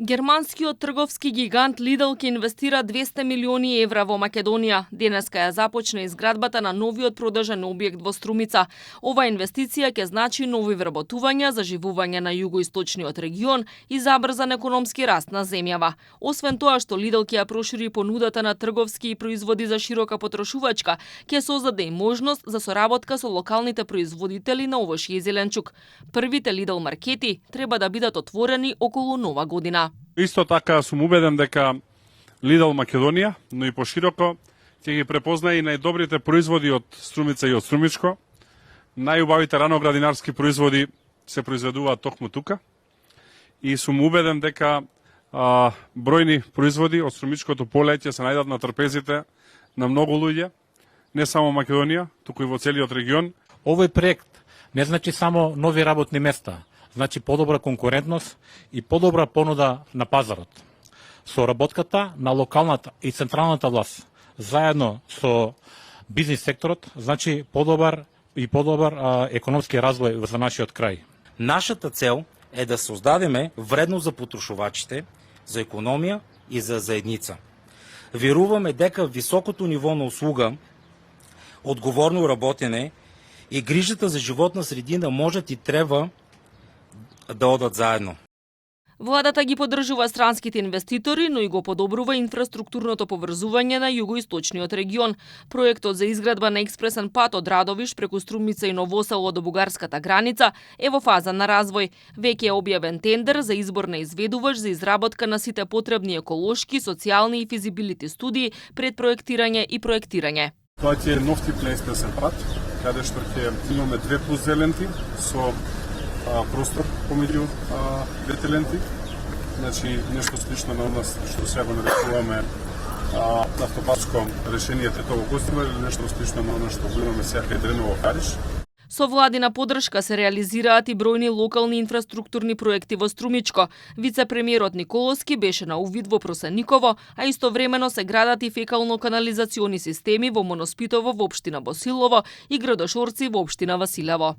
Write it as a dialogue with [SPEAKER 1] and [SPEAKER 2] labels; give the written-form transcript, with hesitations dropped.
[SPEAKER 1] Германскиот трговски гигант Lidl ќе инвестира 200 милиони евра во Македонија. Денеска ја започна изградбата на новиот продажен објект во Струмица. Ова инвестиција ќе значи нови вработувања, заживување на југоисточниот регион и забрзан економски раст на земјава. Освен тоа што Lidl ќе ја прошири понудата на трговски и производи за широка потрошувачка, ќе создаде и можност за соработка со локалните производители на овошје и зеленчук. Првите Lidl маркети треба да бидат отворени околу Нова година.
[SPEAKER 2] Исто така сум убеден дека Lidl Македонија, но и пошироко, ќе ги препознае и најдобрите производи од Струмица и од Струмичко. Најубавите раноградинарски производи се произведуваат токму тука. И сум убеден дека бројни производи од Струмичкото поле ќе се најдат на трпезите на многу луѓе, не само Македонија, туку и во целиот регион.
[SPEAKER 3] Овој проект не значи само нови работни места, значи подобра конкурентност и подобра понуда на пазарот. Соработката на локалната и централната власт заедно со бизнис секторот значи подобар економски развој за нашиот крај.
[SPEAKER 4] Нашата цел е да создадеме вредност за потрошувачите, за економија и за заедница. Веруваме дека високото ниво на услуга, одговорно работене и грижата за животна средина можат и треба да одат заедно.
[SPEAKER 1] Владата ги поддржува странските инвеститори, но и го подобрува инфраструктурното поврзување на југоисточниот регион. Проектот за изградба на експресен пат од Радовиш преку Струмица и Ново Село до бугарската граница е во фаза на развој. Веќе е објавен тендер за избор на изведувач за изработка на сите потребни еколошки, социјални и физибилити студии, предпроектирање и проектирање.
[SPEAKER 2] Тоа ќе е нов тип на експресен пат, каде што ќе имаме 2+ ленти со простор помеѓу двете ленти. Значи, нешто слично на нас што сега го нарекуваме автопатско решение Тетово Костива или нешто слично на што го имаме сега кај Дреново Кариш.
[SPEAKER 1] Со владина поддршка се реализираат и бројни локални инфраструктурни проекти во Струмичко. Вице-премиерот Николовски беше на увид во Просениково, а истовремено се градат и фекално-канализациони системи во Моноспитово во општина Босилово и Градошорци во општина Василево.